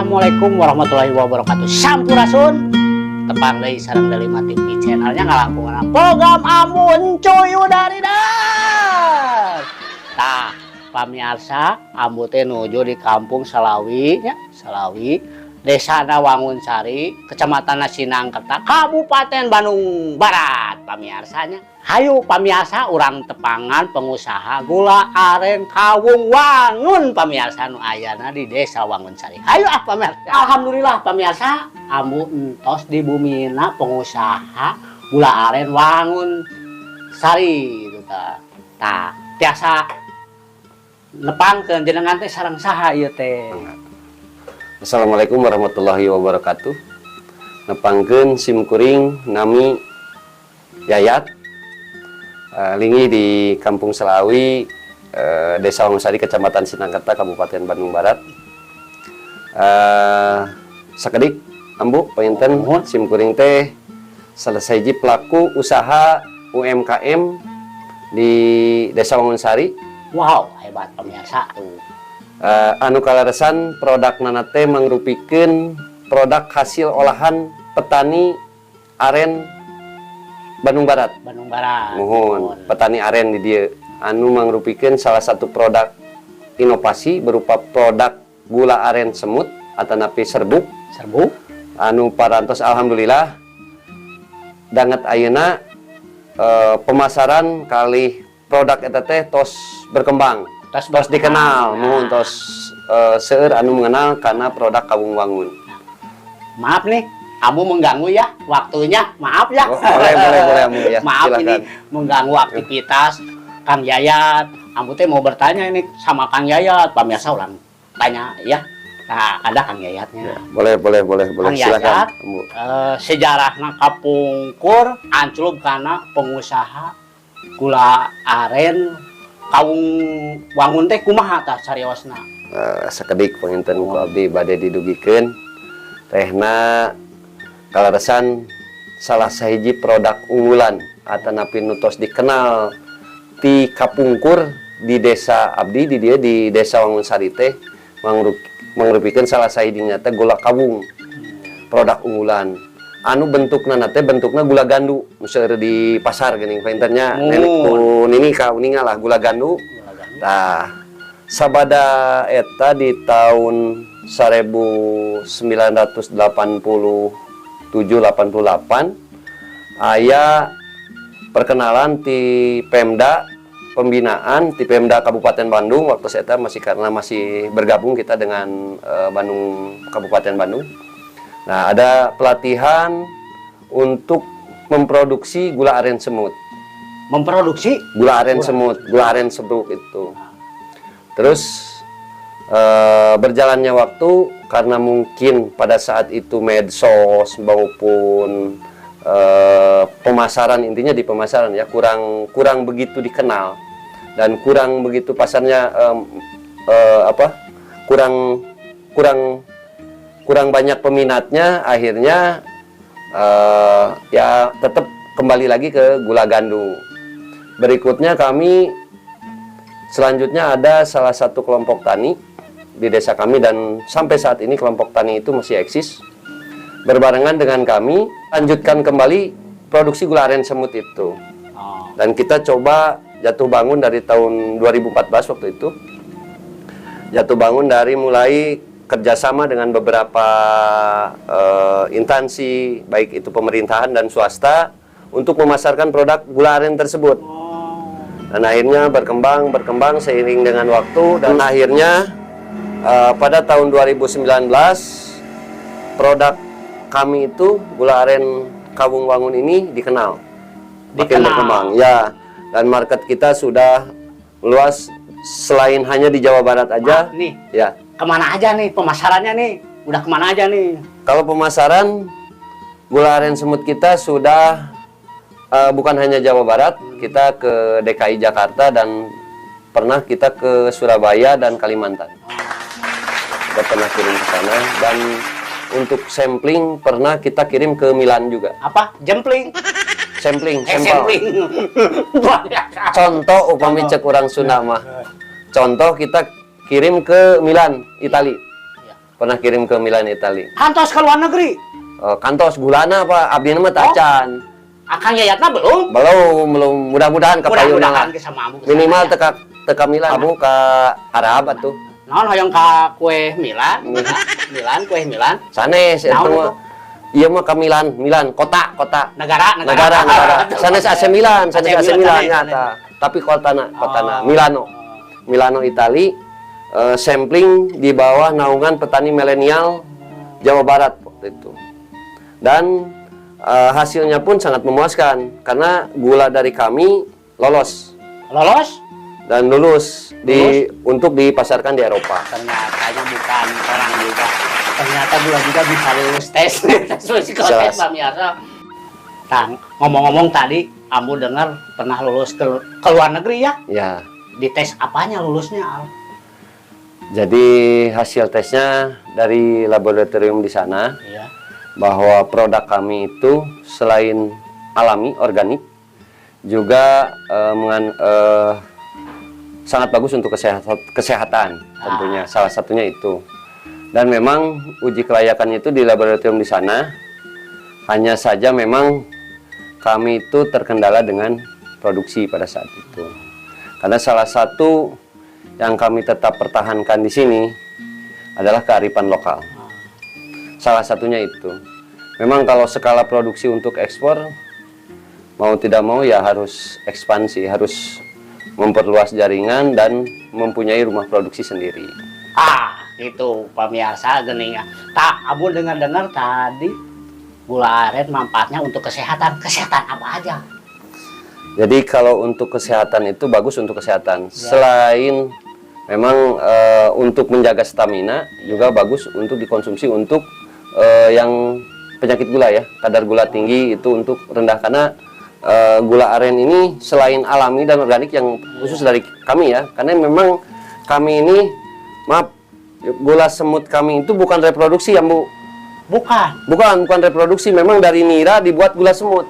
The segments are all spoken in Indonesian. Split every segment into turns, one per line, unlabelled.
Assalamualaikum warahmatullahi wabarakatuh. Sampurasun. Tepang deui sareng Delima TV channelnya ngalangkungan program Amun Cuy Udari das. Tah, pamirsa, ambu teh nuju di Kampung Salawi nya, Salawi, Desa Wangun Sari, Kecamatan Sinangkerta, Kabupaten Bandung Barat. Pamirsanya, hayu pamirsa urang tepangan pengusaha gula aren Kawung Wangun pamirsa nu ayana di Desa Wangun Sari. Hayu pamirsa. Alhamdulillah pamirsa, ambu entos di bumina pengusaha gula aren Wangun Sari itu tah. Tah, tiasa nepangkeun jenengan teh sareng saha ieu teh?
Assalamualaikum warahmatullahi wabarakatuh. Nepangkeun simkuring nami Yayat, lingi di Kampung Salawi, Desa Wangun Sari, Kecamatan Sinangkerta, Kabupaten Bandung Barat. Sakedik ambu painten simkuring teh selesai pelaku usaha UMKM di Desa Wangun Sari.
Wow, hebat pemirsa tuh.
Anu kalaresan produk nanate mangrupikeun produk hasil olahan petani aren Bandung Barat.
Bandung Barat.
Mohon petani aren di dieu anu mangrupikeun salah satu produk inovasi berupa produk gula aren semut atanapi serbuk.
Serbuk.
Anu parantos alhamdulillah danget ayeuna pemasaran kali produk eta teh tos berkembang. Tos dikenal, mohon tos seueur anu mengenal karena produk Kawung Wangun.
Maaf nih, Amu mengganggu ya waktunya, maaf ya.
Oh, boleh Amu ya.
Maaf
silakan.
ini mengganggu aktivitas Kang Yayat. Amu teh mau bertanya ini sama Kang Yayat, pemirsa ulang tanya ya. Nah, ada Kang Yayatnya.
Boleh
Kang
silakan.
Yayat, sejarahna kapungkur anclub karena pengusaha gula aren Kawung Wangun teh kumaha tah sariosna?
Sakedik panginten ku abdi bade didugikeun tehna kalaresan salah sahiji produk unggulan atanapi nu tos dikenal ti kapungkur di desa abdi di dieu di Desa Wangun Sari teh mangrupikeun salah sahijinya teh gula kawung. Produk unggulan anu bentukna teh bentukna gula gandu nu seueur di pasar geuning paintennya nenek ku nini ka uninga lah gula gandu. Tah sabada eta di tahun 1987-88 aya perkenalan ti Pemda pembinaan ti Pemda Kabupaten Bandung waktu eta masih karena masih bergabung kita dengan Bandung Kabupaten Bandung. Nah, ada pelatihan untuk memproduksi gula aren semut.
Memproduksi
gula aren semut, gula aren serbuk itu. Terus berjalannya waktu karena mungkin pada saat itu medsos maupun pemasaran, intinya di pemasaran ya kurang begitu dikenal dan kurang begitu pasarnya kurang banyak peminatnya, akhirnya ya tetap kembali lagi ke gula gandu. Berikutnya kami selanjutnya ada salah satu kelompok tani di desa kami dan sampai saat ini kelompok tani itu masih eksis. Berbarengan dengan kami lanjutkan kembali produksi gula aren semut itu. Dan kita coba jatuh bangun dari tahun 2014 waktu itu. Jatuh bangun dari mulai kerjasama dengan beberapa instansi, baik itu pemerintahan dan swasta, untuk memasarkan produk gula aren tersebut. Dan akhirnya berkembang seiring dengan waktu, dan akhirnya pada tahun 2019 produk kami itu gula aren Kawung Wangun ini dikenal. Makin berkembang, ya. Dan market kita sudah luas selain hanya di Jawa Barat aja.
nih.
Ya.
Kemana aja nih pemasarannya nih? Udah kemana aja nih?
Kalau pemasaran gula aren semut kita sudah bukan hanya Jawa Barat, kita ke DKI Jakarta dan pernah kita ke Surabaya dan Kalimantan. Kita pernah kirim ke sana dan untuk sampling pernah kita kirim ke Milan juga.
Apa? Jempling?
Sampling.
Sampling.
Contoh upami cek orang Sunda mah. Contoh kita kirim ke Milan, Itali. Pernah kirim ke Milan, Itali.
Kantos ke luar negeri.
Kantos gulana Pak, abdi nama tacan.
Akang Yayatna belum?
Belum. Mudah-mudahan ke payuna.
Mudah-mudahan ke sama Ambu.
Minimal teka Milan, Abu ke Arab atuh.
Naon hoyong ka kue Milan? Milan, kue Milan.
Sanes
Naon
itu.
itu?
Iya mah ke Milan, kota.
Negara.
Sanes AC Milan, sanes AC Milan
Sanes.
nyata. Tapi kotana
Oh.
Milano, Itali. Sampling di bawah naungan petani milenial Jawa Barat waktu itu. Dan hasilnya pun sangat memuaskan karena gula dari kami lolos dan lulus untuk dipasarkan di Eropa.
Ternyata bukan orang juga. Ternyata gula juga bisa lulus tes psikotes pemirsa. Tang, ngomong-ngomong tadi, Ambu dengar pernah lulus ke luar negeri ya?
Ya.
Di tes apanya lulusnya, Al?
Jadi hasil tesnya dari laboratorium di sana
Iya.
bahwa produk kami itu selain alami, organik, juga sangat bagus untuk kesehatan tentunya. Salah satunya itu. Dan memang uji kelayakan itu di laboratorium di sana. Hanya saja memang kami itu terkendala dengan produksi pada saat itu. Karena salah satu yang kami tetap pertahankan di sini adalah kearifan lokal. Salah satunya itu. Memang kalau skala produksi untuk ekspor, mau tidak mau ya harus ekspansi, harus memperluas jaringan dan mempunyai rumah produksi sendiri.
Itu pemirsa gening. Tak, Abu dengar-dengar tadi gula aren manfaatnya untuk kesehatan. Kesehatan apa aja?
Jadi kalau untuk kesehatan itu bagus untuk kesehatan. Ya. Selain memang untuk menjaga stamina juga bagus untuk dikonsumsi untuk yang penyakit gula ya. Kadar gula tinggi itu untuk rendah karena gula aren ini selain alami dan organik yang khusus dari kami ya. Karena memang kami ini gula semut kami itu bukan reproduksi ya, Bu. Bukan reproduksi, memang dari nira dibuat gula semut.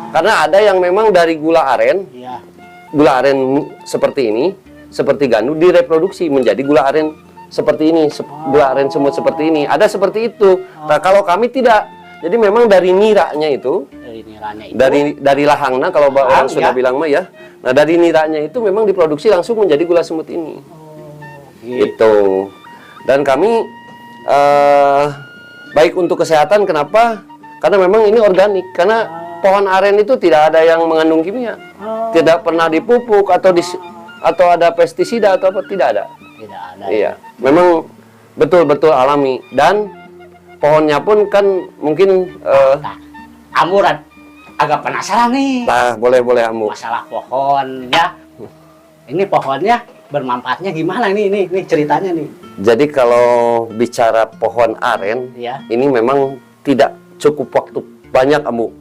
Karena ada yang memang dari gula aren.
Iya.
Gula aren seperti ini, seperti gandu direproduksi menjadi gula aren seperti ini, gula aren semut seperti ini. Ada seperti itu. Nah, kalau kami tidak. Jadi memang dari niranya itu, dari lahangna kalau orang sudah bilang mah ya. Nah, dari niranya itu memang diproduksi langsung menjadi gula semut ini. Gitu. Dan kami baik untuk kesehatan, kenapa? Karena memang ini organik. Karena pohon aren itu tidak ada yang mengandung kimia, tidak pernah dipupuk atau ada pestisida atau apa, tidak ada.
Tidak ada.
Iya, memang betul-betul alami dan pohonnya pun kan mungkin.
Ambu agak penasaran nih.
Nah, boleh Ambu.
Masalah pohon ya. Ini pohonnya bermanfaatnya gimana ini ceritanya nih.
Jadi kalau bicara pohon aren,
ya.
Ini memang tidak cukup waktu banyak, Ambu.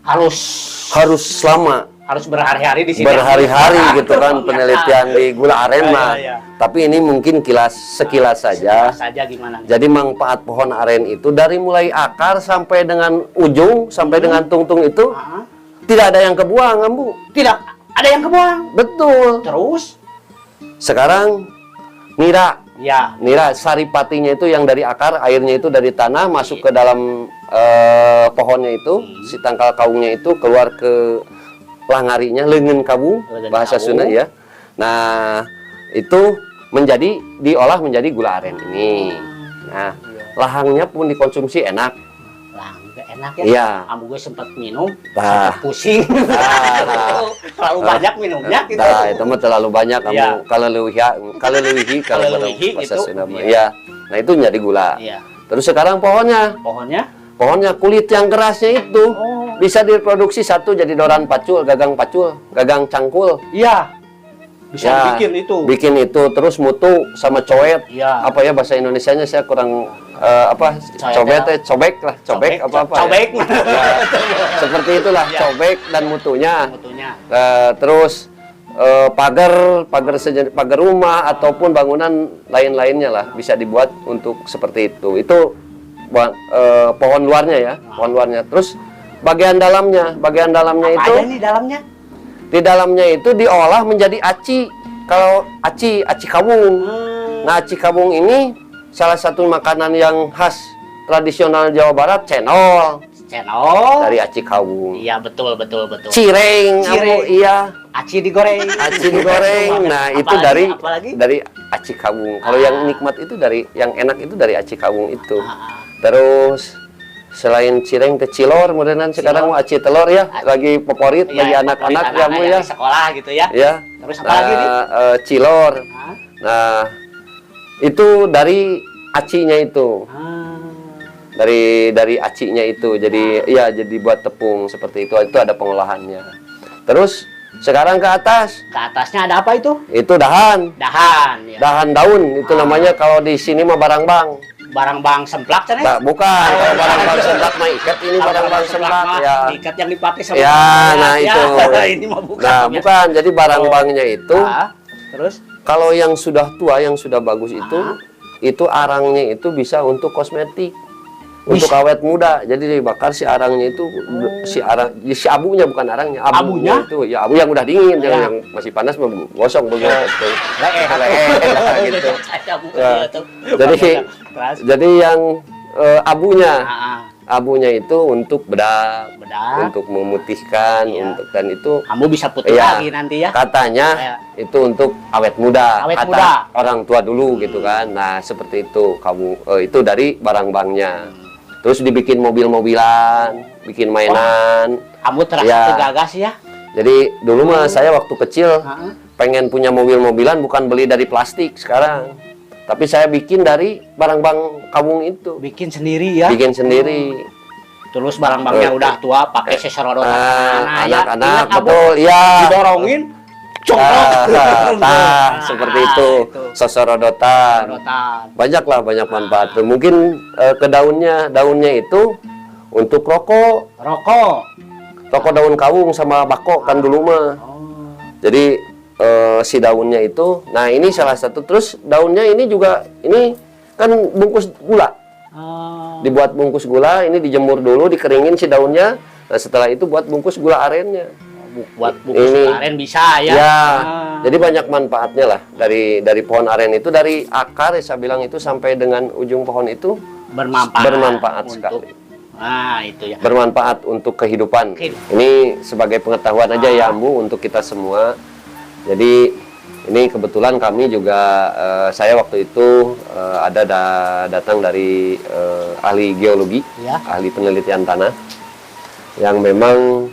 Harus lama.
Harus berhari-hari di sini.
Berhari-hari gitu kan penelitian di gula aren mah. Tapi ini mungkin sekilas saja.
Gimana?
Jadi manfaat pohon aren itu dari mulai akar sampai dengan ujung sampai dengan tungtung itu tidak ada yang kebuang, Ambu.
Tidak ada yang kebuang.
Betul.
Terus
sekarang nira.
Ya.
Nira saripatinya itu yang dari akar, airnya itu dari tanah masuk ke dalam pohonnya itu, si tangkal kaungnya itu keluar ke langarinya, leungeun kabung bahasa Sunda ya. Nah, itu diolah menjadi gula aren ini. Nah, lahangnya pun dikonsumsi enak.
Enak ya?
Iya.
Ambu gue sempat minum, sempat pusing. Terlalu banyak minumnya gitu.
Nah, itu mah terlalu banyak kamu kalau leuwih bahasa Sunda mah. Iya. Nah, itu menjadi gula.
Iya.
Terus sekarang pohonnya kulit yang kerasnya itu bisa diproduksi satu jadi doran pacul, gagang cangkul.
Iya. Bisa bikin itu. Terus mutu sama coet.
Iya. Apa ya bahasa Indonesianya saya kurang cobek. Seperti itulah cobek dan mutunya. Terus pagar rumah ataupun bangunan lain-lainnya lah bisa dibuat untuk seperti itu. Itu pohon luarnya. Terus bagian dalamnya itu
apa di dalamnya?
Di dalamnya itu diolah menjadi aci. Kalau aci kawung. Nah, aci kawung ini salah satu makanan yang khas tradisional Jawa Barat, cendol
Cendol.
dari aci kawung.
Iya, betul.
Cireng,
Cireng.
iya.
Aci digoreng.
Aci digoreng. Nah, itu
apalagi?
dari aci kawung. Kalau yang nikmat itu yang enak itu dari aci kawung itu.
Ah.
Terus selain cireng teh cilor, kemudian sekarang mau aci telur ya, lagi favorit
Iya,
bagi anak-anak ya Bu ya.
di sekolah gitu ya.
Ya.
Terus apa lagi nih?
Cilor.
Hah?
Nah, itu dari acinya itu. Dari acinya itu. Jadi ya jadi buat tepung seperti itu. Itu ada pengolahannya. Terus sekarang ke atas.
Ke atasnya ada apa itu?
Itu dahan.
Dahan ya.
Dahan daun itu namanya, kalau di sini mah barang-bang.
Barang-bang semplak kan ya?
Bukan, kalau barang-bang semplak mah ikat, ini barang-bang semplak ya.
Ikat yang dipakai sama
Ya, nah
ya.
itu.
Ini mah bukan.
Nah, bukan. Jadi barang-bangnya itu
Terus
kalau yang sudah tua, yang sudah bagus itu arangnya itu bisa untuk kosmetik. Untuk awet muda. Jadi dibakar si arangnya itu, si abunya, bukan arangnya. Abunya itu ya, abu yang udah dingin, yang masih panas gosong begitu. Gitu. Ya. Jadi yang abunya itu untuk bedak, untuk memutihkan, dan itu
kamu bisa putih lagi nanti ya.
Katanya itu untuk awet muda, orang tua dulu gitu kan. Nah, seperti itu itu dari barang-bangnya. Terus dibikin mobil-mobilan, bikin mainan.
Kamu terasa gagas ya.
Jadi dulu mah saya waktu kecil pengen punya mobil-mobilan, bukan beli dari plastik sekarang. Tapi saya bikin dari barang-barang kawung itu.
Bikin sendiri ya? Bikin
sendiri.
Terus barang-barangnya udah tua, pakai sesorodotan.
Anak-anak, betul, iya.
Didorongin,
seperti itu. Sesorodotan. Banyak manfaat. Mungkin ke daunnya itu untuk rokok. Rokok daun kawung sama bako kan dulu mah. Jadi si daunnya itu, nah ini salah satu. Terus daunnya ini juga, ini kan bungkus gula. Dibuat bungkus gula, ini dijemur dulu, dikeringin si daunnya. Nah, setelah itu buat bungkus gula arennya.
Buat bungkus gula aren bisa ya.
Ya. Jadi banyak manfaatnya lah dari pohon aren itu, dari akar saya bilang itu sampai dengan ujung pohon itu bermanfaat sekali.
Nah, itu ya.
Bermanfaat untuk kehidupan. Ini sebagai pengetahuan aja ya, Bu, untuk kita semua. Jadi ini kebetulan kami juga, saya waktu itu datang dari ahli geologi, ahli penelitian tanah, yang memang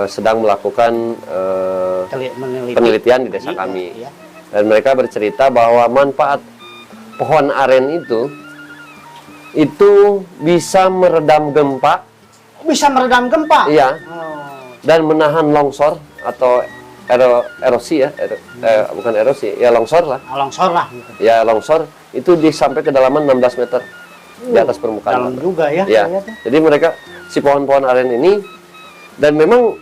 sedang melakukan penelitian di desa kami. Dan mereka bercerita bahwa manfaat pohon aren itu bisa meredam gempa.
Bisa meredam gempa?
Iya. Dan menahan longsor atau erosi ya, bukan erosi, ya longsor lah.
Longsor lah.
Ya longsor itu sampai kedalaman 16 meter di atas permukaan.
Dalam juga ya.
Ya. Jadi mereka si pohon-pohon aren ini, dan memang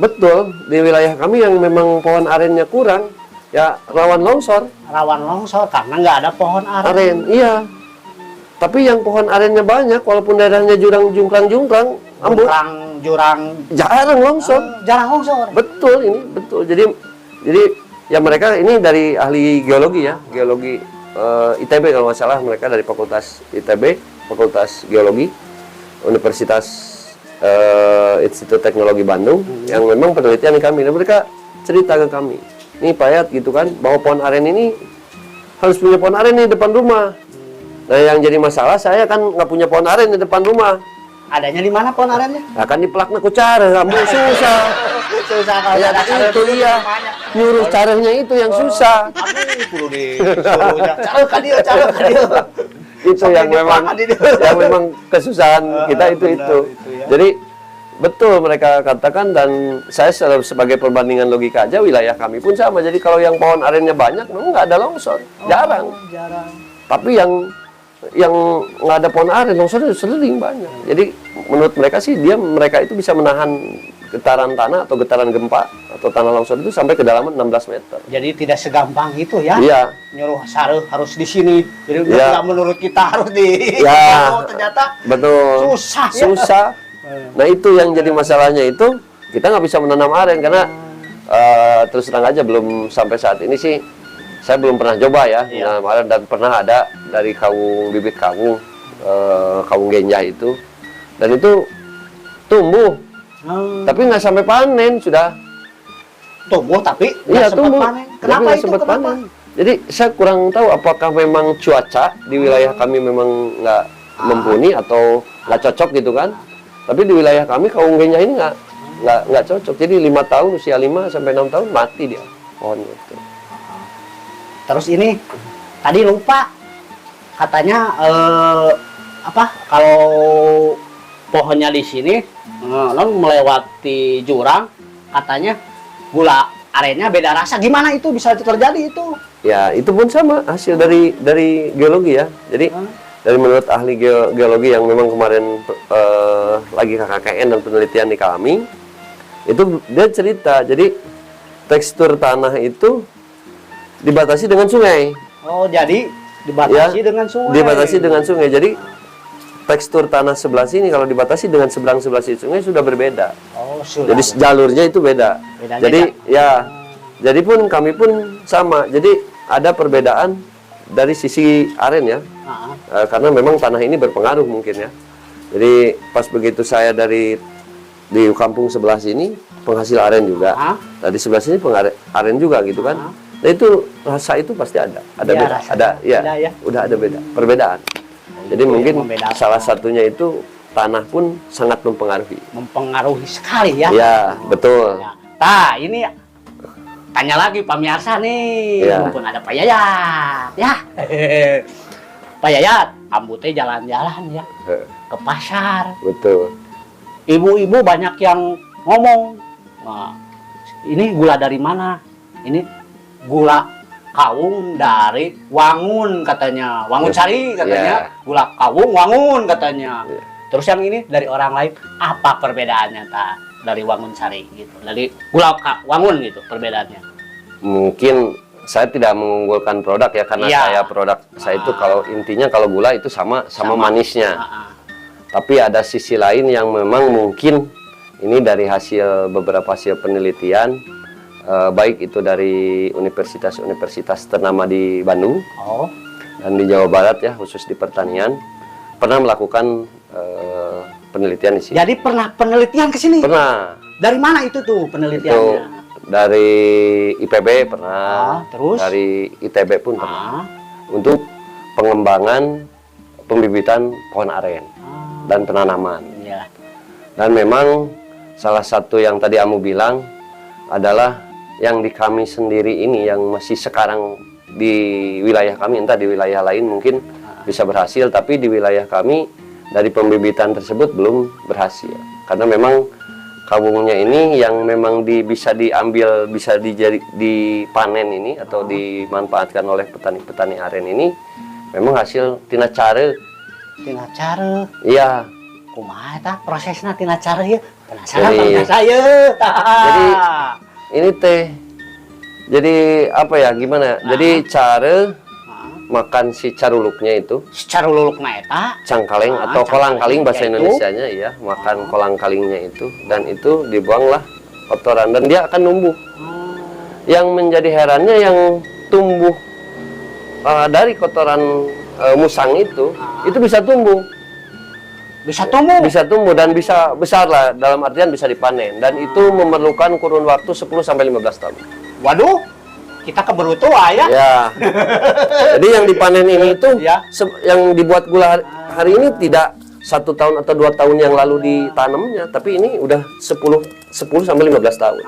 betul di wilayah kami yang memang pohon arennya kurang, ya rawan longsor. Rawan longsor karena nggak ada pohon aren. Iya. Tapi yang pohon arennya banyak, walaupun daerahnya jurang-jungkrang, jurang jarang longsor. Jarang longsor. Betul, ini betul. Jadi ya mereka ini dari ahli geologi ya, geologi ITB kalau nggak salah, mereka dari Fakultas ITB, Fakultas Geologi, Universitas Institut Teknologi Bandung, yang memang penelitian kami. Dan mereka cerita ke kami, ini Pak Yat gitu kan, bahwa pohon aren ini harus punya pohon aren di depan rumah. Nah, yang jadi masalah, saya kan nggak punya pohon aren di depan rumah. Adanya di mana pohon arennya? Akan di pelakna ku cara, kamu susah. Susah kalau ya, itu iya. Nyuruh caranya itu yang susah. Perlu disuruhnya. Cara itu yang memang kesusahan kita itu. Jadi betul mereka katakan, dan saya sebagai perbandingan logika aja, wilayah kami pun sama. Jadi kalau yang pohon arennya banyak, memang nggak ada longsor, jarang. Tapi yang nggak ada pohon aren, longsor itu sering banyak. Jadi menurut mereka sih, mereka itu bisa menahan getaran tanah atau getaran gempa atau tanah longsor itu sampai kedalaman 16 meter. Jadi tidak segampang itu ya? Iya. Nyuruh saruh harus di sini. Jadi nggak menurut kita harus di. Ya. Ternyata betul. Susah. Nah itu yang jadi masalahnya, itu kita nggak bisa menanam aren karena terus terang aja belum sampai saat ini sih. Saya belum pernah coba ya, dan pernah ada dari kawung bibit kawung kawung genjah itu, dan itu tumbuh tapi nggak sampai panen sudah.
Tumbuh tapi
Iya,
nggak sempat
tumbuh
panen.
tapi
Kenapa
nggak
itu?
sempat
Kenapa?
panen. Jadi saya kurang tahu apakah memang cuaca di wilayah kami memang nggak mumpuni atau nggak cocok gitu kan. Tapi di wilayah kami kawung genjah ini nggak cocok. Jadi 5 tahun, usia 5 sampai 6 tahun mati dia pohonnya itu.
Terus ini tadi lupa katanya apa kalau pohonnya di sini non melewati jurang, katanya gula arennya beda rasa. Gimana itu bisa terjadi itu?
Ya itu pun sama hasil dari geologi ya. Jadi dari menurut ahli geologi yang memang kemarin lagi KKKN dan penelitian di kami, itu dia cerita. Jadi tekstur tanah itu dibatasi dengan sungai.
Oh, jadi dibatasi dengan sungai.
Dibatasi dengan sungai. Jadi tekstur tanah sebelah sini kalau dibatasi dengan seberang sebelah sini sungai sudah berbeda.
Oh, sudah.
Jadi jalurnya itu beda.
Bedanya
Jadi jadi pun kami pun sama. Jadi ada perbedaan dari sisi aren ya. Karena memang tanah ini berpengaruh mungkin ya. Jadi pas begitu saya di kampung sebelah sini penghasil aren juga. Nah di sebelah sini aren juga gitu kan. Nah itu rasa itu pasti ada
Ya,
beda, ada ya,
beda ya.
udah ada beda, perbedaan. Jadi
Itu yang
mungkin
membedakan.
salah satunya itu tanah pun sangat mempengaruhi.
Mempengaruhi sekali ya.
Ya betul.
Ya. Nah, ini tanya lagi pemirsa nih,
Ya.
mumpun ada Pak Yayat, ya. Pak Yayat, ambu teh jalan-jalan ya ke pasar.
Betul.
Ibu-ibu banyak yang ngomong, nah, ini gula dari mana? Ini gula kawung dari Wangun katanya, Wangun Sari katanya, gula kawung Wangun katanya. Terus yang ini dari orang lain, apa perbedaannya dari Wangun Sari gitu, dari gula Wangun gitu perbedaannya?
Mungkin saya tidak mengunggulkan produk ya karena saya produk saya itu kalau intinya kalau gula itu sama manisnya. Tapi ada sisi lain yang memang mungkin ini dari beberapa hasil penelitian, baik itu dari universitas-universitas ternama di Bandung dan di Jawa Barat ya, khusus di pertanian, pernah melakukan penelitian di sini.
Jadi pernah penelitian ke sini?
Pernah.
Dari mana itu tuh penelitiannya?
Itu dari IPB pernah,
terus?
dari ITB pun pernah, untuk pengembangan pembibitan pohon aren dan penanaman.
Ya.
Dan memang salah satu yang tadi Amu bilang adalah yang di kami sendiri ini yang masih sekarang di wilayah kami, entah di wilayah lain mungkin bisa berhasil, tapi di wilayah kami dari pembibitan tersebut belum berhasil. Karena memang kawungnya ini yang memang bisa diambil, bisa dipanen ini atau dimanfaatkan oleh petani-petani aren ini memang hasil tina care.
Tina cara.
Iya.
Kumaha eta prosesna tina cara ya? Penasaran banget saya.
Jadi ini teh. Jadi apa ya gimana? Jadi cara makan si caruluknya itu.
Si carulukna eta
Cangkaleng atau kolang kaling bahasa Indonesianya ya, makan kolang kalingnya itu, dan itu dibuanglah kotoran dan dia akan numbuh. Yang menjadi herannya yang tumbuh dari kotoran musang itu bisa tumbuh.
Bisa tumbuh?
Bisa tumbuh dan bisa besar lah, dalam artian bisa dipanen, dan itu memerlukan kurun waktu 10 sampai 15 tahun.
Waduh, kita keburu tua ya.
Ya. Jadi yang dipanen ini itu yang dibuat gula hari ini tidak 1 tahun atau 2 tahun yang lalu ditanamnya, tapi ini udah 10 sampai 15 tahun.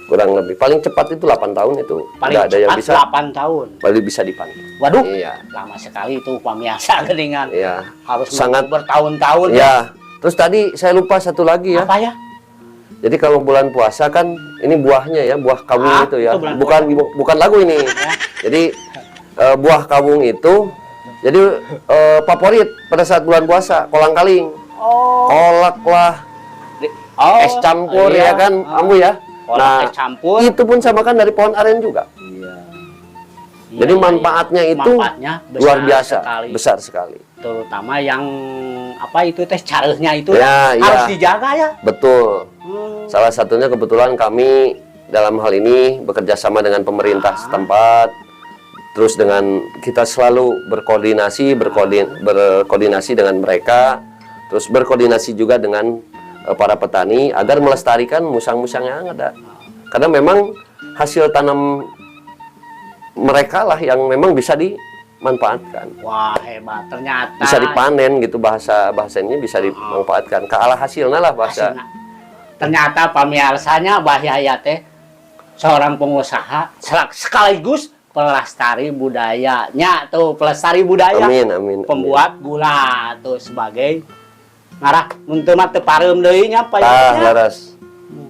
Kurang lebih. Paling cepat itu 8 tahun itu.
Paling
ada yang bisa
8 tahun.
Paling bisa dipanen.
Waduh.
Iya.
Lama sekali itu pemirsa geningan.
Iya.
Harus
sangat
bertahun-tahun.
Ya. Terus tadi saya lupa satu lagi ya.
Apa ya?
Jadi kalau bulan puasa kan ini buahnya ya, buah kawung itu ya.
Itu
Bukan lagu ini. Jadi buah kawung itu jadi favorit pada saat bulan puasa, kolang kaling. Kolak lah. Es campur ya kan, Ambu ya.
Kolak es campur.
Itu pun sama kan dari pohon aren juga. Jadi manfaatnya itu luar biasa, besar sekali.
Terutama yang apa itu teh caranya itu
ya,
harus dijaga ya.
Betul. Salah satunya kebetulan kami dalam hal ini bekerja sama dengan pemerintah setempat Terus dengan kita selalu berkoordinasi dengan mereka, terus berkoordinasi juga dengan para petani agar melestarikan musang-musang yang ada. Karena memang hasil tanam mereka lah yang memang bisa dimanfaatkan.
Wah, hebat ternyata.
Bisa dipanen gitu, bahasanya bisa dimanfaatkan. Kalah hasilnya lah bahasa.
Hasilna. Ternyata pamirsanya bahaya teh seorang pengusaha sekaligus pelestari budayanya tuh, pelestari budaya.
Amin, amin.
Pembuat gula tuh sebagai ngarah untuk mah teu pareum deui nya Pak
Tah,
ya.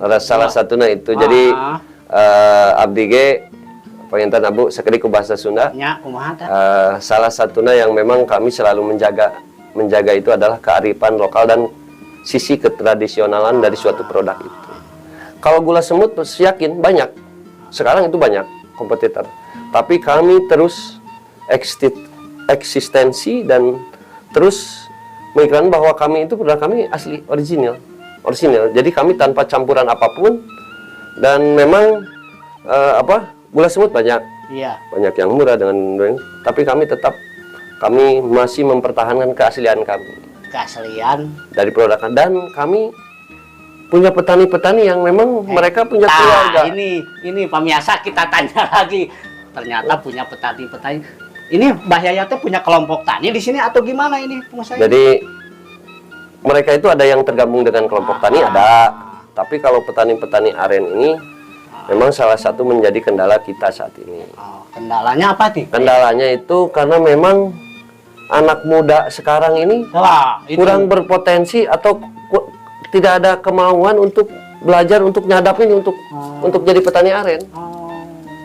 laras salah satunya itu. Jadi abdi ge panginten Abu sakali ku bahasa Sunda.
Nya kumaha tah?
Salah satunya yang memang kami selalu menjaga itu adalah kearifan lokal dan sisi ketradisionalan dari suatu produk itu. Kalau gula semut yakin banyak. Sekarang itu banyak kompetitor. Tapi kami terus eksistensi dan terus mengiklan bahwa kami itu produk kami asli original. Jadi kami tanpa campuran apapun dan memang gula semut banyak.
Iya.
Banyak yang murah tapi kami masih mempertahankan keaslian kami.
Keaslian
Dari produk dan kami punya petani-petani yang memang mereka punya keluarga.
Ini pemirsa kita tanya lagi. Ternyata punya petani-petani. Ini Mbah Yaya teh punya kelompok tani di sini atau gimana ini pengusaha?
Jadi mereka itu ada yang tergabung dengan kelompok tani ada. Tapi kalau petani-petani aren ini memang salah satu menjadi kendala kita saat ini.
Kendalanya apa sih?
Kendalanya itu karena memang anak muda sekarang ini kurang berpotensi atau tidak ada kemauan untuk belajar untuk nyadap ini untuk jadi petani aren.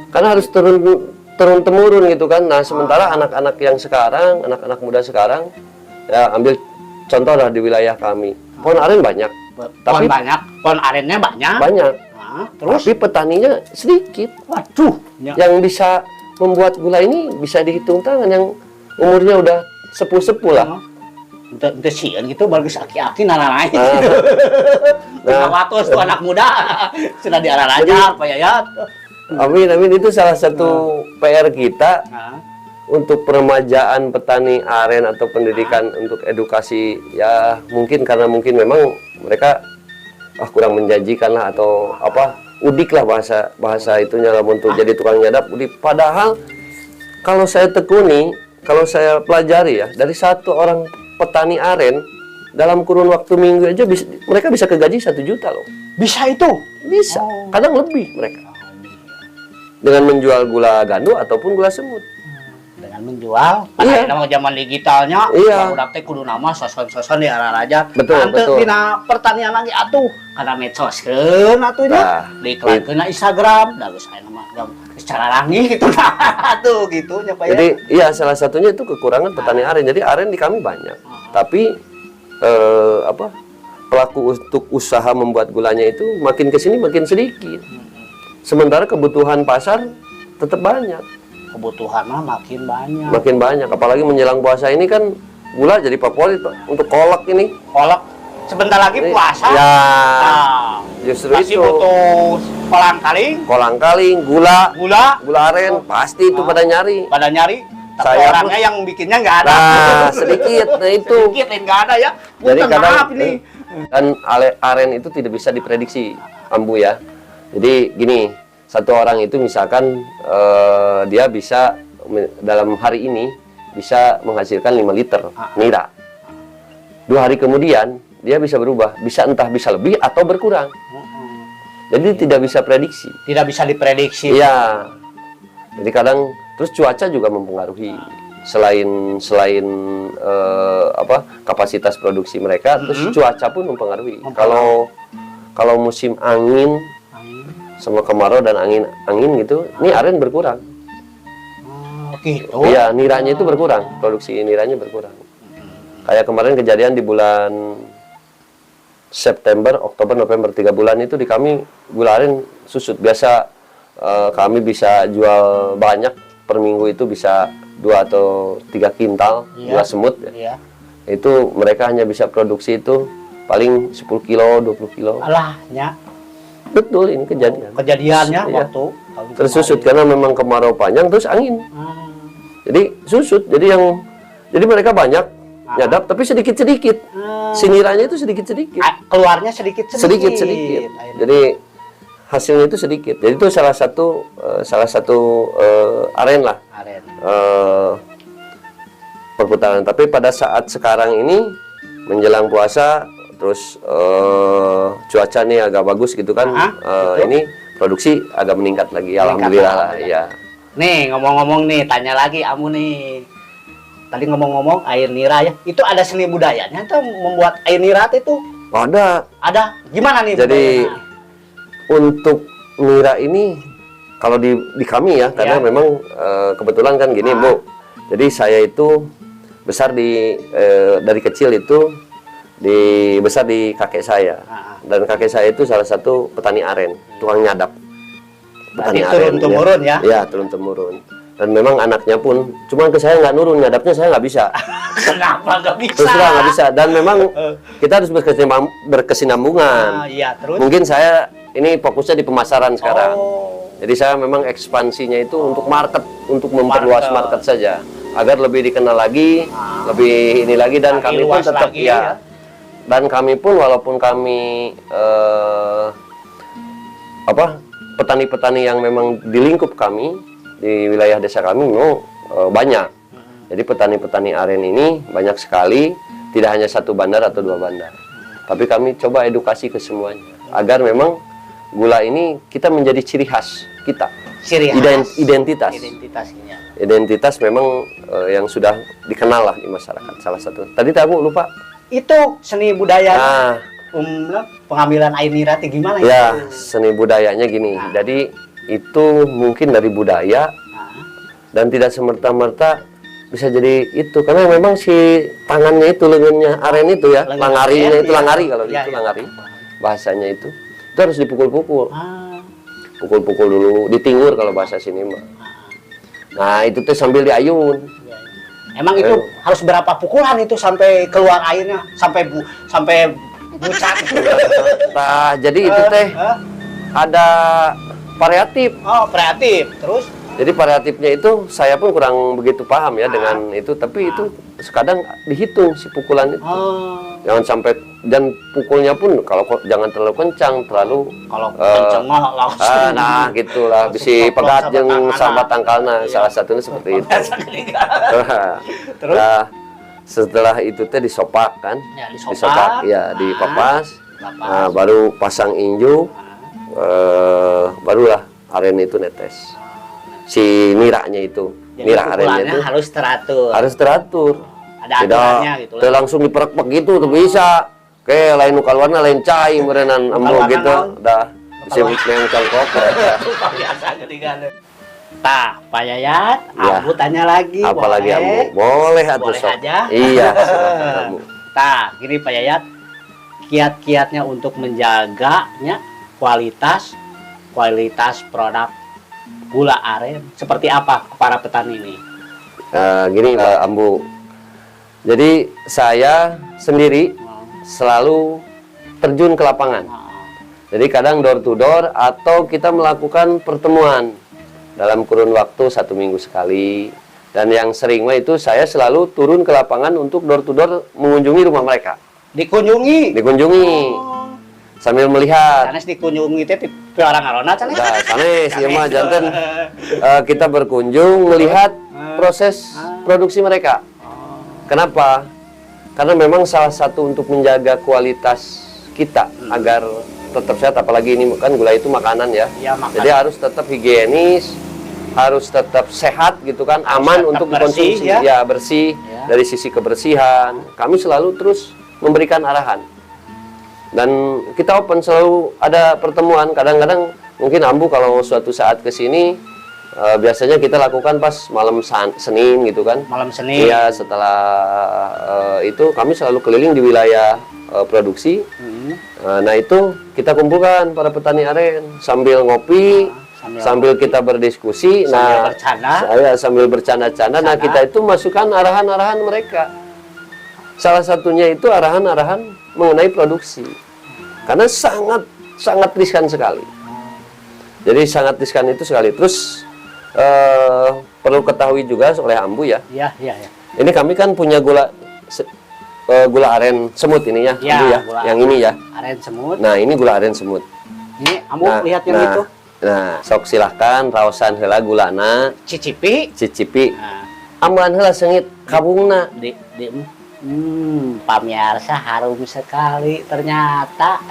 Karena harus turun temurun gitu kan. Nah, sementara anak-anak yang sekarang, anak-anak muda sekarang, ya ambil contoh lah di wilayah kami. Pohon aren banyak. Tapi
pohon arennya banyak.
Banyak.
Terus?
Tapi petaninya sedikit.
Waduh.
Yang bisa membuat gula ini bisa dihitung tangan yang umurnya udah sepuh-sepuh lah.
Untuk sieun gitu bagus aki-aki naranain.
Nah,
watos tuh anak muda sudah diarah-arahnya Pak Yayat.
Amin, amin. Itu salah satu PR kita untuk peremajaan petani aren atau pendidikan untuk edukasi. Ya mungkin karena memang mereka kurang menjanjikan lah atau udik lah bahasa itunya lah untuk jadi tukang nyadap udik. Padahal kalau saya tekuni, kalau saya pelajari ya, dari satu orang petani aren dalam kurun waktu minggu aja mereka bisa kegaji 1 juta loh.
Bisa itu?
Bisa. Kadang lebih mereka. Dengan menjual gula gandul ataupun gula semut.
Dengan menjual, karena nama zaman digitalnya, udah teh kudu nama soson-soson di arah-arah.
Betul.
Dina pertanian lagi atuh, karena medsoskeun atunya, diiklankeun na Instagram, da geus aya nama secara rangi gitu atuh gitu nya Pak ya.
Jadi iya salah satunya itu kekurangan petani aren. Jadi aren di kami banyak. Tapi pelaku untuk usaha membuat gulanya itu makin kesini makin sedikit. Sementara kebutuhan pasar tetap banyak.
Kebutuhan mah makin banyak.
Makin banyak, apalagi menjelang puasa ini kan gula jadi favorit untuk kolak ini.
Kolak sebentar lagi puasa.
Ya. Justru
masih
itu.
butuh kolang-kaling,
gula aren pasti itu pada nyari.
Tapi
Saya
orangnya yang bikinnya nggak ada.
Nah, sedikit. Nah itu.
Sedikit nggak ada ya.
Jadi kadang
maaf ini.
Dan aren itu tidak bisa diprediksi, Ambu ya. Jadi gini, satu orang itu misalkan dia bisa dalam hari ini bisa menghasilkan 5 liter nira. 2 hari kemudian dia bisa berubah, entah bisa lebih atau berkurang. Jadi tidak bisa prediksi.
Tidak bisa diprediksi.
Iya. Jadi kadang terus cuaca juga mempengaruhi. Selain kapasitas produksi mereka, terus cuaca pun mempengaruhi. Kalau musim angin sama kemarau dan angin gitu, ini aren berkurang.
Gitu.
Iya, niranya itu berkurang, produksi niranya berkurang. Kayak kemarin kejadian di bulan September, Oktober, November 3 bulan itu di kami gula aren susut. Biasa kami bisa jual banyak per minggu itu bisa 2 atau 3 kintal gula semut.
Iya.
Itu mereka hanya bisa produksi itu paling 10 kilo, 20 kilo.
Alahnya.
Betul, ini kejadian.
Kejadiannya
iya.
waktu
Tersusut karena memang kemarau panjang terus angin. Jadi susut. Jadi mereka banyak nyadap tapi sedikit-sedikit. Si niranya itu sedikit-sedikit.
Keluarnya sedikit-sedikit.
Sedikit-sedikit. Jadi hasilnya itu sedikit. Jadi itu salah satu aren lah.
Aren.
Perputaran. Tapi pada saat sekarang ini menjelang puasa, terus cuaca nih agak bagus gitu kan, ini produksi agak meningkat lagi. Alhamdulillah lah ya.
Nih ngomong-ngomong nih, tanya lagi Amu nih. Tadi ngomong-ngomong air nira ya, itu ada seni budayanya tuh membuat air nira itu?
Ada.
Gimana nih?
Jadi
budayanya?
untuk nira ini kalau di kami ya, karena memang kebetulan kan gini Bu. Jadi saya itu besar dari kecil itu besar di kakek saya, dan kakek saya itu salah satu petani aren, tukang nyadap. Petani aren
turun-temurun ya?
Ya, turun-temurun. Dan memang anaknya pun, cuman ke saya nggak nurun, nyadapnya saya nggak bisa.
Kenapa nggak bisa?
Terus terang nggak bisa. Dan memang kita harus berkesinambungan.
Iya, terus?
Mungkin saya ini fokusnya di pemasaran sekarang. Jadi saya memang ekspansinya itu untuk market, untuk memperluas market saja, agar lebih dikenal lagi, lebih ini lagi, dan kami pun tetap ya. Dan kami pun walaupun kami petani-petani yang memang di lingkup kami, di wilayah desa kami memang banyak. Jadi petani-petani aren ini banyak sekali, tidak hanya satu bandar atau dua bandar. Tapi kami coba edukasi ke semuanya, agar memang gula ini kita menjadi ciri khas kita.
Ciri khas.
Identitas. Identitas memang yang sudah dikenal lah di masyarakat. Salah satu. Tadi aku lupa.
Itu seni budaya. Pengambilan air nira itu gimana?
Ya, seni budayanya gini. Jadi itu mungkin dari budaya, dan tidak semerta-merta bisa jadi itu, karena memang si tangannya itu, lengannya aren itu ya, langarinya itu, langari kalau itu langari bahasanya itu harus dipukul-pukul. Pukul-pukul dulu, ditingur kalau bahasa sini mah. Nah itu tuh sambil diayun.
Emang itu harus berapa pukulan itu sampai keluar airnya, sampai bucat?
Nah jadi itu teh ada variatif.
Oh, variatif. Terus?
Jadi variatifnya itu saya pun kurang begitu paham ya dengan itu, tapi itu kadang dihitung si pukulan itu. Jangan sampai, dan pukulnya pun kalau jangan terlalu kencang, kalau
kencang mah langsung.
Nah, gitulah bisa pegat jeung sambat tangkalna, salah satunya seperti itu.
Terus?
Nah, setelah itu teh disopak kan?
Ya, disopak.
Ya, dipapas. Nah, baru pasang inju. Barulah aren itu netes, si niranya itu.
Jadi
nira arennya itu
harus teratur. Ada aturannya gitu lah.
Langsung diperek-perek gitu tuh bisa. Kayak lain kaluarna lain cai merenan embo gitu. Dah bisa yang cangkok.
Biasa ketinggalan. Tah, Pak Yayat, Abu tanya lagi.
Apalagi Abu? Boleh atuh sok.
Aja.
Iya.
Tah, gini Pak Yayat, kiat-kiatnya untuk menjaganya kualitas produk gula aren seperti apa para petani ini?
Gini Pak Ambu, jadi saya sendiri selalu terjun ke lapangan. Jadi kadang door to door atau kita melakukan pertemuan dalam kurun waktu 1 minggu sekali. Dan yang sering itu saya selalu turun ke lapangan untuk door to door mengunjungi rumah mereka.
Dikunjungi.
Sambil melihat.
Sanes dikunjungi teh orang arona sanes.
Nah, sanes ieu mah janten kita berkunjung melihat proses produksi mereka. Kenapa? Karena memang salah satu untuk menjaga kualitas kita agar tetap sehat, apalagi ini kan gula itu makanan ya. Jadi harus tetap higienis, harus tetap sehat gitu kan, aman untuk dikonsumsi. Ya, bersih. Dari sisi kebersihan, kami selalu terus memberikan arahan. Dan kita open, selalu ada pertemuan. Kadang-kadang mungkin Ambu kalau suatu saat ke sini biasanya kita lakukan pas malam Senin gitu kan.
Malam Senin.
Iya, setelah itu kami selalu keliling di wilayah produksi. Nah itu kita kumpulkan para petani aren sambil ngopi, sambil kita berdiskusi. Sambil bercanda-canda. Nah kita itu masukkan arahan-arahan mereka. Salah satunya itu arahan-arahan mengenai produksi, karena sangat riskan sekali. Jadi sangat riskan itu sekali. Terus perlu ketahui juga oleh Ambu ya.
Iya, iya, iya.
Ini kami kan punya gula aren semut ini ya,
Ya,
Ambu ya. Yang ini ya.
Aren semut.
Nah, ini gula aren semut.
Ini Ambu lihat yang itu.
Nah, sok silahkan raosan heula gulana,
Cicipi.
cicipi.
Nah,
Amuan heula seungit kabungna.
Pamirsa harum sekali ternyata.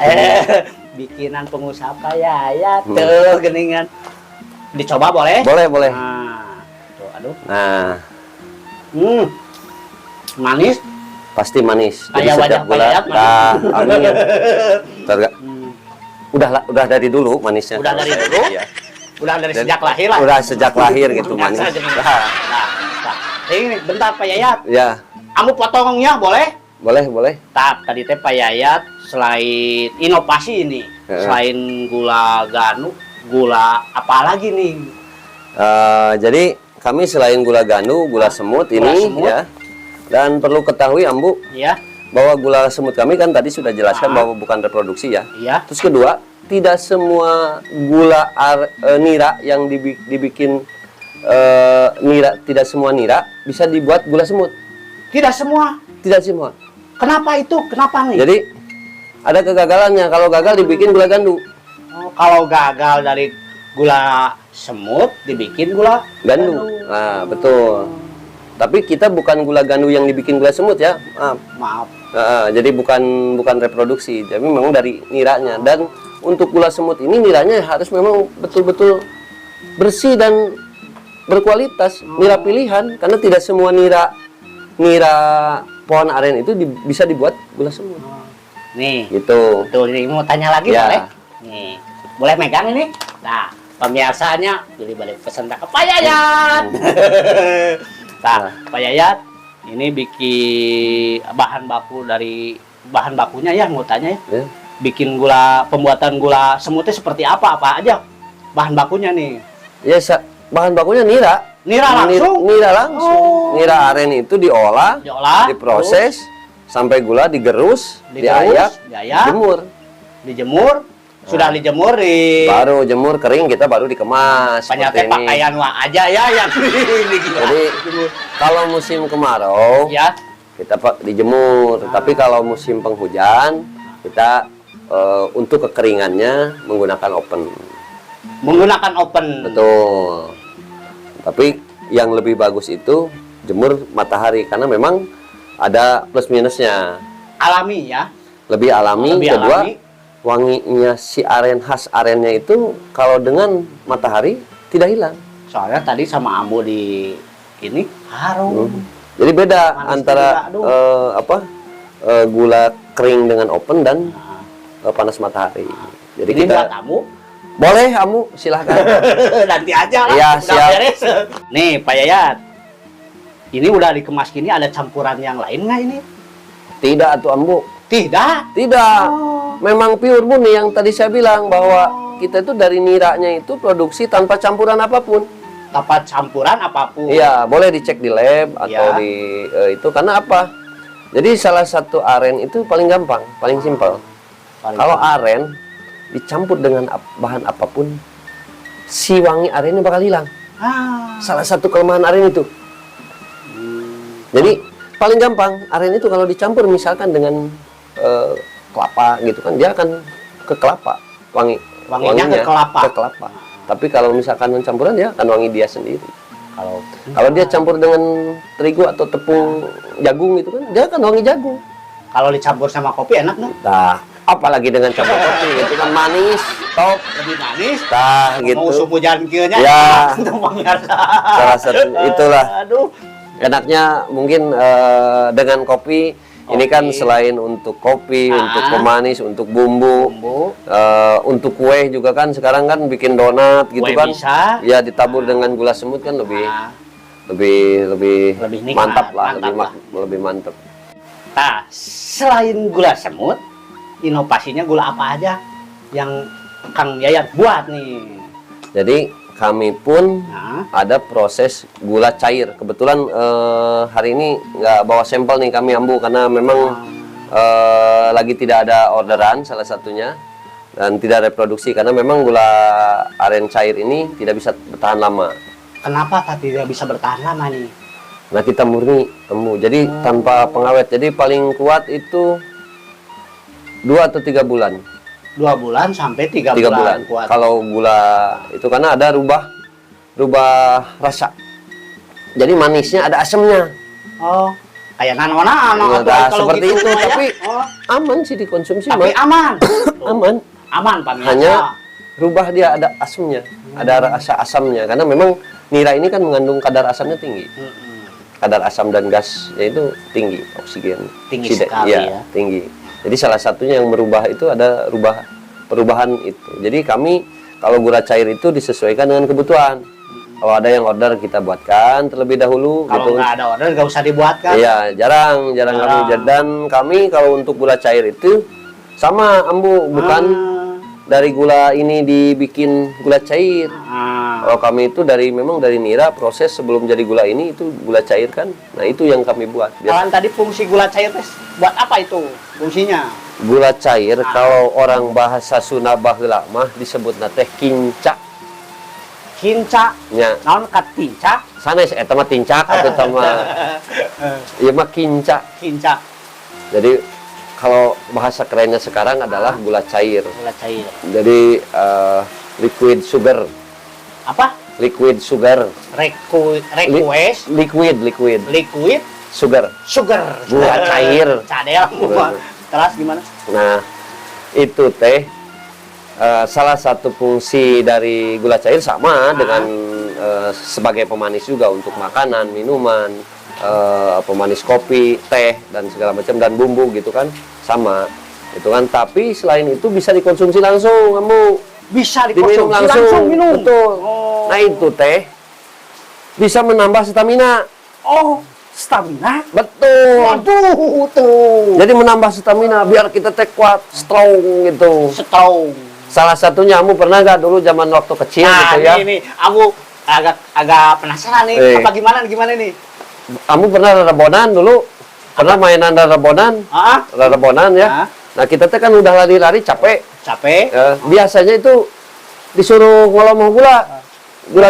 Bikinan pengusaha kaya tuh geningan. Dicoba boleh?
Boleh, boleh.
Nah, tuh, aduh.
Nah,
Manis.
pasti manis.
Kayak wajah Payayat manis.
Nah, amin. Udah dari dulu manisnya.
Udah dari dulu?
Iya.
Udah dari sejak lahir lah.
Udah sejak lahir gitu manis.
Nah, ini bentar Pak Yayat.
Ya,
Kamu potongnya boleh?
boleh.
Tadi teh Pak Yayat selain inovasi ini, selain gula ganu, gula apa lagi nih?
Jadi kami selain gula ganu, gula semut ini
semut.
ya. Dan perlu ketahui Ambu
Iya,
bahwa gula semut kami kan tadi sudah jelaskan bahwa bukan reproduksi ya.
iya.
Terus kedua, tidak semua gula nira yang dibikin nira, tidak semua nira bisa dibuat gula semut.
Tidak semua.
Tidak semua.
Kenapa itu? Kenapa nih?
Jadi ada kegagalannya. Kalau gagal dibikin gula gandu.
Oh, kalau gagal dari gula semut dibikin gula
Gandu. Nah, betul. Tapi kita bukan gula gandu yang dibikin gula semut ya.
Maaf.
Jadi bukan reproduksi, tapi memang dari niranya. Dan untuk gula semut ini niranya harus memang betul-betul bersih dan berkualitas, nira pilihan, karena tidak semua nira pohon aren itu bisa dibuat gula semut.
Nih,
Gitu.
tuh ini mau tanya lagi
Ya.
boleh? Nih, boleh megang ini? Nah, pemirsanya pilih balik pesan ke Pak Yayat. Nah, Pak Yayat, ini bikin bahan bakunya ya, mau tanya ya.
Ya.
Bikin pembuatan gula semutnya seperti apa aja bahan bakunya nih?
Ya, bahan bakunya nira.
Nira langsung?
Nira langsung.
Oh.
Nira aren itu diolah, diproses, sampai gula digerus, diayak, jemur.
Dijemur, sudah dijemur
Baru jemur kering, kita baru dikemas.
Ternyata
seperti ini.
pakaian aja ya yang ini gila.
Jadi kalau musim kemarau
Ya,
kita dijemur, tapi kalau musim penghujan kita untuk kekeringannya menggunakan open.
menggunakan open.
Betul. Tapi yang lebih bagus itu jemur matahari karena memang ada plus minusnya.
Alami ya.
Lebih alami.
Lebih
Kedua,
alami.
wanginya si aren khas arennya itu kalau dengan matahari tidak hilang.
Soalnya tadi sama Ambo di ini harum.
Jadi beda
Manis
antara
juga,
gula kering dengan open dan panas matahari. Jadi
Ini
kita
buat Ambo.
boleh kamu silahkan.
Nanti aja lah.
Iya,
udah
siap.
beres. Nih Pak Yayat. Ini udah dikemas gini ada campuran yang lain nggak ini?
Tidak tuh Ambu.
Tidak.
Tidak.
Oh.
Memang pure murni yang tadi saya bilang bahwa kita itu dari niranya itu produksi tanpa campuran apapun.
Tanpa campuran apapun.
Iya, boleh dicek di lab atau
Ya.
di itu karena apa? Jadi salah satu aren itu paling gampang, paling simpel. Kalau aren dicampur dengan bahan apapun, si wangi arennya bakal hilang. Salah satu kelemahan aren itu. Jadi paling gampang aren itu kalau dicampur misalkan dengan kelapa gitu kan, dia akan ke kelapa,
Wanginya ke kelapa.
Tapi kalau misalkan campuran dia akan wangi dia sendiri.
Kalau
Kalau dia campur dengan terigu atau tepung jagung gitu kan, dia akan wangi jagung.
kalau dicampur sama kopi enak nggak?
Nah, apalagi dengan campur kopi itu kan manis, top.
Lebih manis.
Nah,
Mau
gitu.
supu jangkilnya.
Ya.
Salah
satu itulah.
Aduh.
Enaknya mungkin dengan kopi ini kan selain untuk kopi, untuk pemanis, untuk bumbu, untuk kue juga kan sekarang kan bikin donat gitu
Kue
kan.
bisa.
Ya ditabur dengan gula semut kan lebih
nikmat,
mantap lah,
mantap
lebih mantap.
Nah, selain gula semut, inovasinya gula apa aja yang Kang Yayat buat nih?
Jadi kami pun
Nah,
ada proses gula cair. Kebetulan hari ini nggak bawa sampel nih kami Ambu karena memang lagi tidak ada orderan salah satunya dan tidak reproduksi karena memang gula aren cair ini tidak bisa bertahan lama.
Kenapa tidak bisa bertahan lama nih?
Nah, kita murni ambu. Jadi tanpa pengawet. Jadi paling kuat itu 2 atau 3 bulan.
2 bulan sampai 3
3 bulan.
kuat.
Kalau gula itu karena ada rubah rasa. Jadi manisnya ada asamnya.
Oh, kayak nano-nano
Nah,
kalau
seperti
gitu
itu,
ya.
tapi
Oh,
aman sih dikonsumsi,
tapi
Mak.
aman.
Aman.
Aman, pemirsa.
Hanya rubah dia ada asamnya, ada rasa asamnya karena memang nira ini kan mengandung kadar asamnya tinggi. Kadar asam dan gas itu tinggi, oksigen
Tinggi sekali ya.
tinggi. Jadi salah satunya yang merubah itu ada perubahan itu. Jadi kami kalau gula cair itu disesuaikan dengan kebutuhan. Kalau ada yang order kita buatkan terlebih dahulu.
Kalau
gitu.
nggak ada order nggak usah dibuatkan.
Iya, jarang kami. Dan kami kalau untuk gula cair itu sama ambu, bukan dari gula ini dibikin gula cair. Kalau kami itu memang dari nira, proses sebelum jadi gula ini itu gula cair kan. Nah, itu yang kami buat.
Kalau tadi fungsi gula cair tes buat apa itu fungsinya?
Gula cair kalau orang bahasa Sunda baheula mah disebut teh kinca.
Kinca.
Nya.
Naon kat kinca?
Sanes eta mah tincak atau mah ieu mah kinca.
Kinca.
Jadi kalau bahasa kerennya sekarang adalah gula cair.
Gula cair.
Jadi liquid sugar.
Apa?
Liquid sugar.
Request.
Liquid sugar.
Sugar.
Gula cair.
Cadel. Terus gimana?
Nah, itu teh salah satu fungsi dari gula cair sama dengan sebagai pemanis juga untuk makanan, minuman, pemanis kopi, teh dan segala macam dan bumbu gitu kan sama itu kan. Tapi selain itu bisa dikonsumsi langsung, kamu
Bisa
diminum
dikonsumsi
langsung,
minum.
betul.
Oh.
Nah itu teh bisa menambah stamina,
Oh, stamina.
betul.
Waduh, tuh.
Jadi menambah stamina biar kita teh kuat, strong gitu.
Strong.
Salah satunya kamu pernah nggak dulu zaman waktu kecil
Nah,
gitu ya?
ini aku agak penasaran nih. Apa gimana nih?
Kamu pernah rebonan dulu? Pernah mainan rebonan?
Ah,
Rebonan ya? Nah kita teh kan udah lari-lari capek.
capek.
Biasanya itu disuruh ngolomoh gula